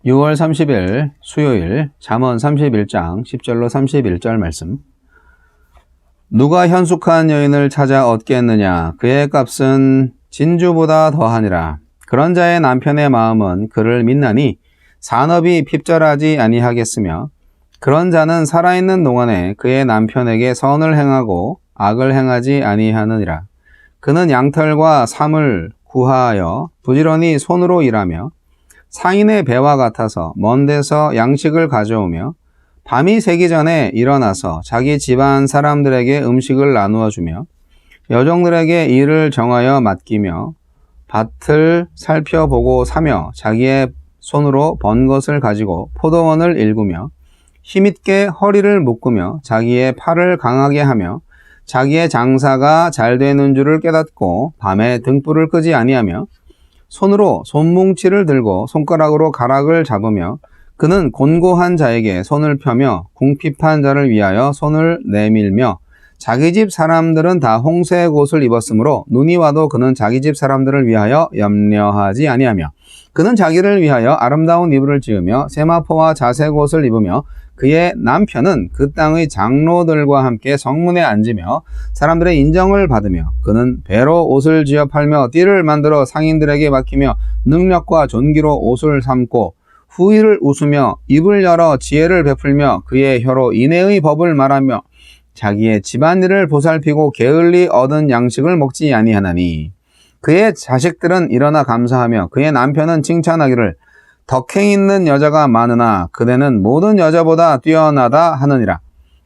6월 30일 수요일 잠언 31장 10절로 31절 말씀. 누가 현숙한 여인을 찾아 얻겠느냐? 그의 값은 진주보다 더하니라. 그런 자의 남편의 마음은 그를 믿나니 산업이 핍절하지 아니하겠으며, 그런 자는 살아있는 동안에 그의 남편에게 선을 행하고 악을 행하지 아니하느니라. 그는 양털과 삼을 구하여 부지런히 손으로 일하며 상인의 배와 같아서 먼 데서 양식을 가져오며 밤이 새기 전에 일어나서 자기 집안 사람들에게 음식을 나누어 주며 여종들에게 일을 정하여 맡기며 밭을 살펴보고 사며 자기의 손으로 번 것을 가지고 포도원을 일구며 힘있게 허리를 묶으며 자기의 팔을 강하게 하며 자기의 장사가 잘 되는 줄을 깨닫고 밤에 등불을 끄지 아니하며 손으로 손뭉치를 들고 손가락으로 가락을 잡으며 그는 곤고한 자에게 손을 펴며 궁핍한 자를 위하여 손을 내밀며 자기 집 사람들은 다 홍색 옷을 입었으므로 눈이 와도 그는 자기 집 사람들을 위하여 염려하지 아니하며 그는 자기를 위하여 아름다운 이불을 지으며 세마포와 자색 옷을 입으며 그의 남편은 그 땅의 장로들과 함께 성문에 앉으며 사람들의 인정을 받으며 그는 배로 옷을 지어 팔며 띠를 만들어 상인들에게 맡기며 능력과 존귀로 옷을 삼고 후일을 웃으며 입을 열어 지혜를 베풀며 그의 혀로 인애의 법을 말하며 자기의 집안일을 보살피고 게을리 얻은 양식을 먹지 아니하나니 그의 자식들은 일어나 감사하며 그의 남편은 칭찬하기를 덕행 있는 여자가 많으나 그대는 모든 여자보다 뛰어나다 하느니라.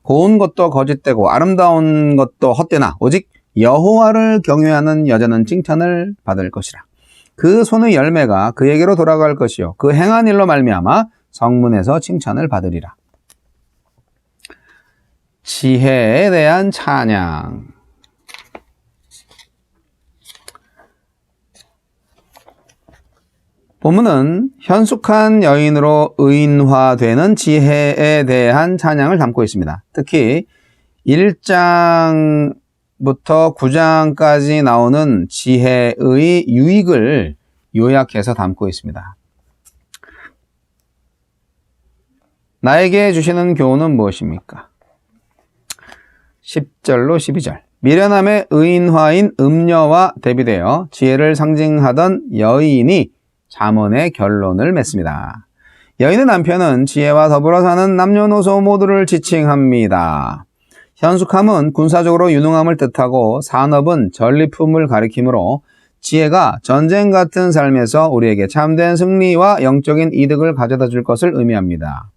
고운 것도 거짓되고 아름다운 것도 헛되나 오직 여호와를 경외하는 여자는 칭찬을 받을 것이라. 그 손의 열매가 그에게로 돌아갈 것이요 그 행한 일로 말미암아 성문에서 칭찬을 받으리라. 지혜에 대한 찬양. 본문은 현숙한 여인으로 의인화되는 지혜에 대한 찬양을 담고 있습니다. 특히 1장부터 9장까지 나오는 지혜의 유익을 요약해서 담고 있습니다. 나에게 주시는 교훈은 무엇입니까? 10절로 12절. 미련함의 의인화인 음녀와 대비되어 지혜를 상징하던 여인이 잠언의 결론을 맺습니다. 여인의 남편은 지혜와 더불어 사는 남녀노소 모두를 지칭합니다. 현숙함은 군사적으로 유능함을 뜻하고 산업은 전리품을 가리키므로 지혜가 전쟁 같은 삶에서 우리에게 참된 승리와 영적인 이득을 가져다 줄 것을 의미합니다.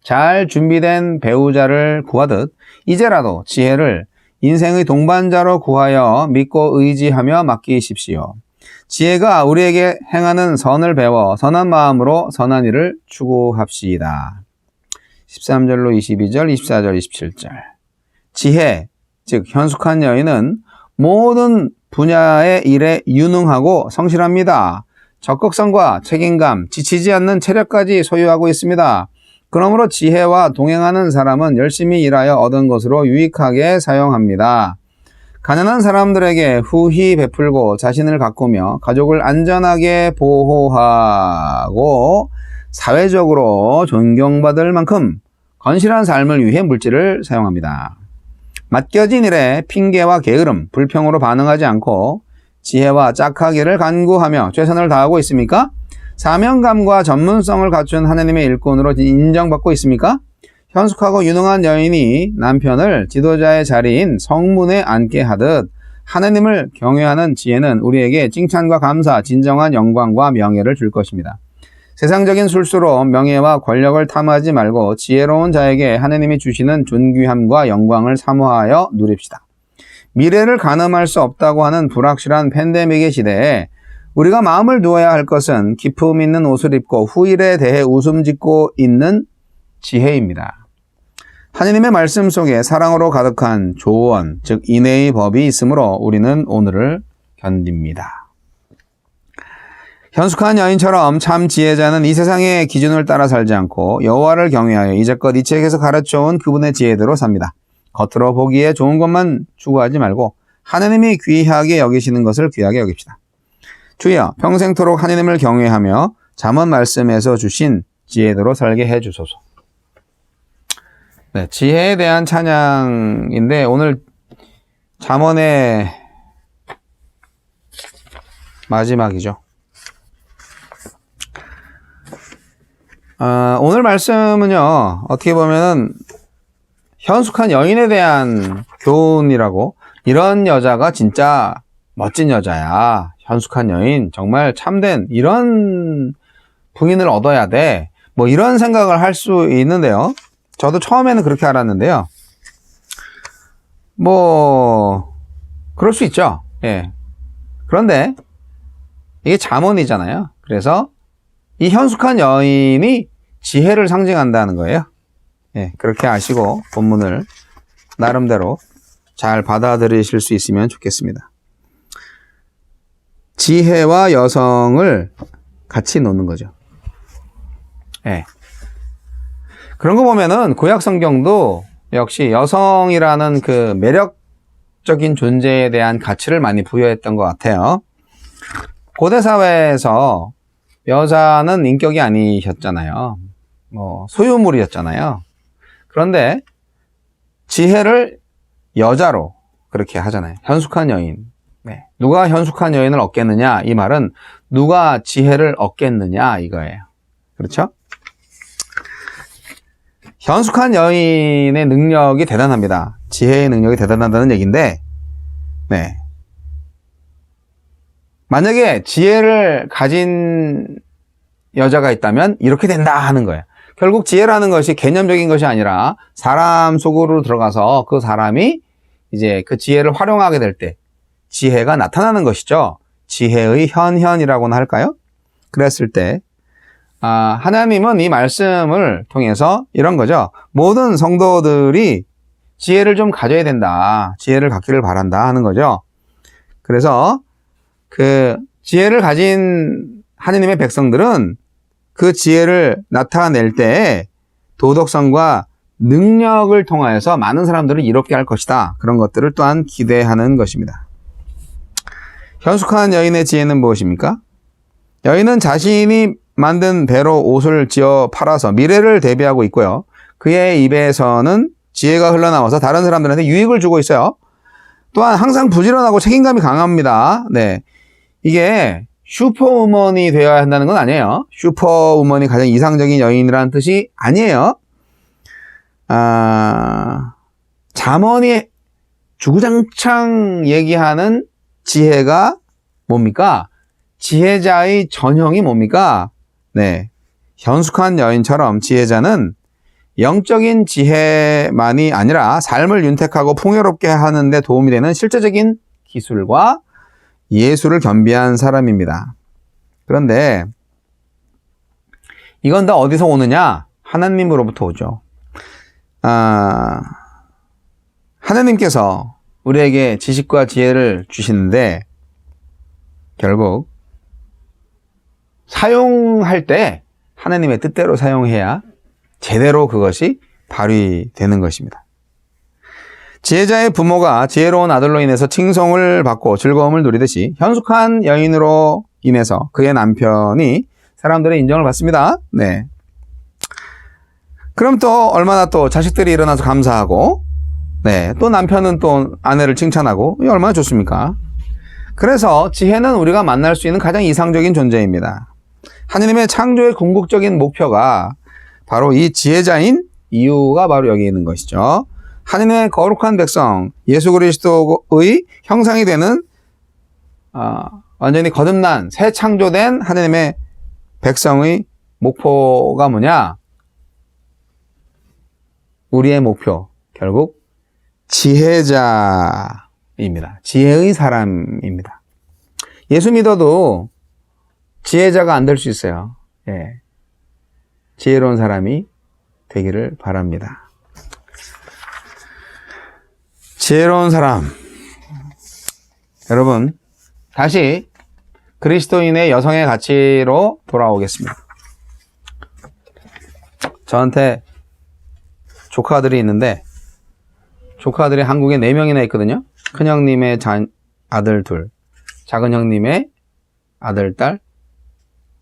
잘 준비된 배우자를 구하듯 이제라도 지혜를 인생의 동반자로 구하여 믿고 의지하며 맡기십시오. 지혜가 우리에게 행하는 선을 배워 선한 마음으로 선한 일을 추구합시다. 13절로 22절, 24절, 27절. 지혜, 즉 현숙한 여인은 모든 분야의 일에 유능하고 성실합니다. 적극성과 책임감, 지치지 않는 체력까지 소유하고 있습니다. 그러므로 지혜와 동행하는 사람은 열심히 일하여 얻은 것으로 유익하게 사용합니다. 가난한 사람들에게 후히 베풀고 자신을 가꾸며 가족을 안전하게 보호하고 사회적으로 존경받을 만큼 건실한 삶을 위해 물질을 사용합니다. 맡겨진 일에 핑계와 게으름, 불평으로 반응하지 않고 지혜와 짝하기를 간구하며 최선을 다하고 있습니까? 사명감과 전문성을 갖춘 하나님의 일꾼으로 인정받고 있습니까? 현숙하고 유능한 여인이 남편을 지도자의 자리인 성문에 앉게 하듯 하나님을 경외하는 지혜는 우리에게 칭찬과 감사, 진정한 영광과 명예를 줄 것입니다. 세상적인 술수로 명예와 권력을 탐하지 말고 지혜로운 자에게 하나님이 주시는 존귀함과 영광을 사모하여 누립시다. 미래를 가늠할 수 없다고 하는 불확실한 팬데믹의 시대에 우리가 마음을 두어야 할 것은 기품 있는 옷을 입고 후일에 대해 웃음 짓고 있는 지혜입니다. 하나님의 말씀 속에 사랑으로 가득한 조언, 즉 인애의 법이 있으므로 우리는 오늘을 견딥니다. 현숙한 여인처럼 참 지혜자는 이 세상의 기준을 따라 살지 않고 여호와를 경외하여 이제껏 이 책에서 가르쳐온 그분의 지혜대로 삽니다. 겉으로 보기에 좋은 것만 추구하지 말고 하나님이 귀하게 여기시는 것을 귀하게 여깁시다. 주여, 평생토록 하나님을 경외하며 잠언 말씀에서 주신 지혜대로 살게 해주소서. 네, 지혜에 대한 찬양인데 오늘 잠언의 마지막이죠. 오늘 말씀은요, 어떻게 보면은 현숙한 여인에 대한 교훈이라고, 이런 여자가 진짜 멋진 여자야. 현숙한 여인, 정말 참된 이런 부인을 얻어야 돼. 뭐 이런 생각을 할 수 있는데요. 저도 처음에는 그렇게 알았는데요. 뭐 그럴 수 있죠. 예. 그런데 이게 잠언이잖아요. 그래서 이 현숙한 여인이 지혜를 상징한다는 거예요. 예, 그렇게 아시고 본문을 나름대로 잘 받아들이실 수 있으면 좋겠습니다. 지혜와 여성을 같이 놓는 거죠. 예. 그런 거 보면은 구약 성경도 역시 여성이라는 그 매력적인 존재에 대한 가치를 많이 부여했던 것 같아요. 고대 사회에서 여자는 인격이 아니셨잖아요. 뭐 소유물이었잖아요. 그런데 지혜를 여자로 그렇게 하잖아요. 현숙한 여인. 네. 누가 현숙한 여인을 얻겠느냐? 이 말은 누가 지혜를 얻겠느냐 이거예요. 그렇죠? 현숙한 여인의 능력이 대단합니다. 지혜의 능력이 대단하다는 얘기인데, 네. 만약에 지혜를 가진 여자가 있다면 이렇게 된다 하는 거예요. 결국 지혜라는 것이 개념적인 것이 아니라 사람 속으로 들어가서 그 사람이 이제 그 지혜를 활용하게 될 때 지혜가 나타나는 것이죠. 지혜의 현현이라고나 할까요? 그랬을 때 하나님은 이 말씀을 통해서 이런 거죠. 모든 성도들이 지혜를 좀 가져야 된다. 지혜를 갖기를 바란다 하는 거죠. 그래서 그 지혜를 가진 하느님의 백성들은 그 지혜를 나타낼 때 도덕성과 능력을 통하여서 많은 사람들을 이롭게 할 것이다. 그런 것들을 또한 기대하는 것입니다. 현숙한 여인의 지혜는 무엇입니까? 여인은 자신이 만든 배로 옷을 지어 팔아서 미래를 대비하고 있고요. 그의 입에서는 지혜가 흘러나와서 다른 사람들한테 유익을 주고 있어요. 또한 항상 부지런하고 책임감이 강합니다. 네, 이게 슈퍼우먼이 되어야 한다는 건 아니에요. 슈퍼우먼이 가장 이상적인 여인이라는 뜻이 아니에요. 잠언이 주구장창 얘기하는 지혜가 뭡니까? 지혜자의 전형이 뭡니까? 네, 현숙한 여인처럼 지혜자는 영적인 지혜만이 아니라 삶을 윤택하고 풍요롭게 하는 데 도움이 되는 실제적인 기술과 예술을 겸비한 사람입니다. 그런데 이건 다 어디서 오느냐? 하나님으로부터 오죠. 하나님께서 우리에게 지식과 지혜를 주시는데 결국 사용할 때 하나님의 뜻대로 사용해야 제대로 그것이 발휘되는 것입니다. 지혜자의 부모가 지혜로운 아들로 인해서 칭송을 받고 즐거움을 누리듯이 현숙한 여인으로 인해서 그의 남편이 사람들의 인정을 받습니다. 네. 그럼 또 얼마나 또 자식들이 일어나서 감사하고, 네, 또 남편은 또 아내를 칭찬하고, 이게 얼마나 좋습니까? 그래서 지혜는 우리가 만날 수 있는 가장 이상적인 존재입니다. 하느님의 창조의 궁극적인 목표가 바로 이 지혜자인 이유가 바로 여기 있는 것이죠. 하느님의 거룩한 백성, 예수 그리스도의 형상이 되는 완전히 거듭난 새 창조된 하느님의 백성의 목표가 뭐냐? 우리의 목표, 결국 지혜자입니다. 지혜의 사람입니다. 예수 믿어도 지혜자가 안 될 수 있어요. 예. 지혜로운 사람이 되기를 바랍니다. 지혜로운 사람. 여러분, 다시 그리스도인의 여성의 가치로 돌아오겠습니다. 저한테 조카들이 있는데, 조카들이 한국에 4명이나 있거든요. 큰형님의 아들 둘, 작은형님의 아들, 딸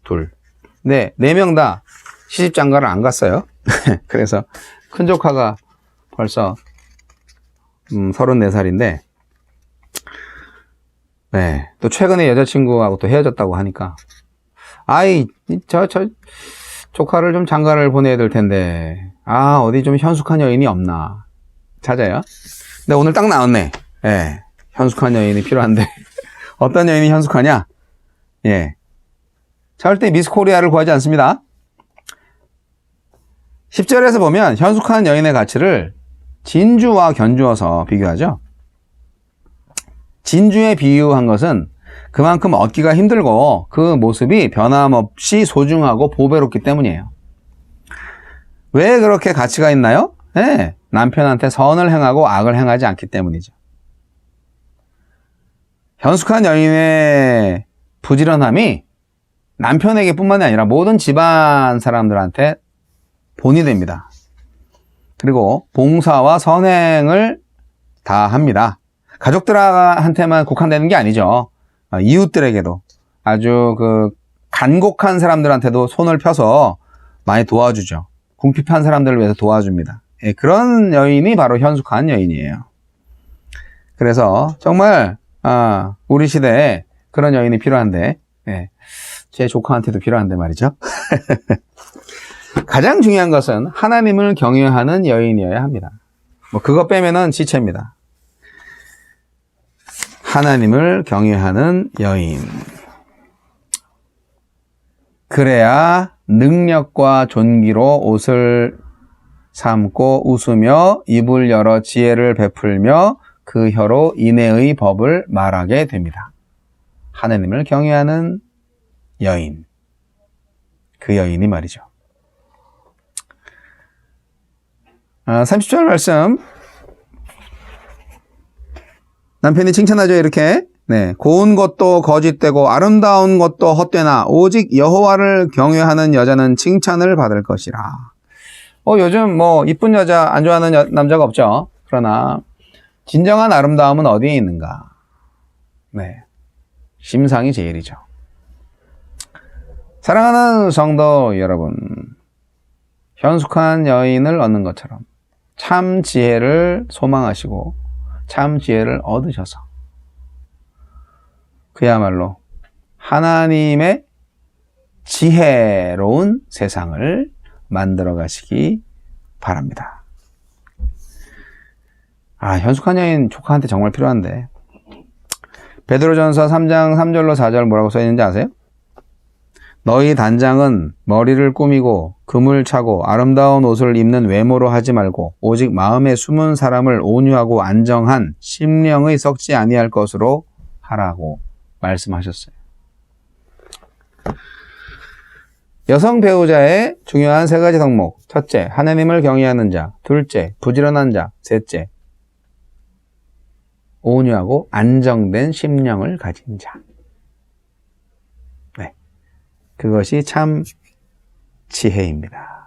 둘. 네, 4명 다 시집장가를 안 갔어요. 그래서 큰 조카가 벌써 34살인데 네, 또 최근에 여자친구하고 또 헤어졌다고 하니까 저 조카를 좀 장가를 보내야 될 텐데 어디 좀 현숙한 여인이 없나 찾아요. 근데 오늘 딱 나왔네. 예, 현숙한 여인이 필요한데 어떤 여인이 현숙하냐? 예, 절대 미스 코리아를 구하지 않습니다. 10절에서 보면 현숙한 여인의 가치를 진주와 견주어서 비교하죠. 진주에 비유한 것은 그만큼 얻기가 힘들고 그 모습이 변함없이 소중하고 보배롭기 때문이에요. 왜 그렇게 가치가 있나요? 네, 남편한테 선을 행하고 악을 행하지 않기 때문이죠. 현숙한 여인의 부지런함이 남편에게 뿐만이 아니라 모든 집안 사람들한테 본이 됩니다. 그리고 봉사와 선행을 다 합니다. 가족들한테만 국한되는 게 아니죠. 이웃들에게도 아주 간곡한 사람들한테도 손을 펴서 많이 도와주죠. 궁핍한 사람들을 위해서 도와줍니다. 예, 그런 여인이 바로 현숙한 여인이에요. 그래서 정말 우리 시대에 그런 여인이 필요한데 예, 제 조카한테도 필요한데 말이죠. 가장 중요한 것은 하나님을 경외하는 여인이어야 합니다. 뭐 그거 빼면은 지체입니다. 하나님을 경외하는 여인. 그래야 능력과 존귀로 옷을 삼고 웃으며 입을 열어 지혜를 베풀며 그 혀로 인애의 법을 말하게 됩니다. 하나님을 경외하는 여인. 그 여인이 말이죠. 30절 말씀. 남편이 칭찬하죠, 이렇게. 네, 고운 것도 거짓되고 아름다운 것도 헛되나 오직 여호와를 경외하는 여자는 칭찬을 받을 것이라. 요즘 뭐 이쁜 여자 안 좋아하는 남자가 없죠. 그러나 진정한 아름다움은 어디에 있는가? 네, 심상이 제일이죠. 사랑하는 성도 여러분, 현숙한 여인을 얻는 것처럼 참 지혜를 소망하시고 참 지혜를 얻으셔서 그야말로 하나님의 지혜로운 세상을 만들어 가시기 바랍니다. 현숙한 여인 조카한테 정말 필요한데 베드로전서 3장 3절로 4절 뭐라고 써 있는지 아세요? 너희 단장은 머리를 꾸미고 금을 차고 아름다운 옷을 입는 외모로 하지 말고 오직 마음에 숨은 사람을 온유하고 안정한 심령의 썩지 아니할 것으로 하라고 말씀하셨어요. 여성 배우자의 중요한 3가지 덕목. 첫째, 하나님을 경외하는 자. 둘째, 부지런한 자. 셋째, 온유하고 안정된 심령을 가진 자. 네, 그것이 참 지혜입니다.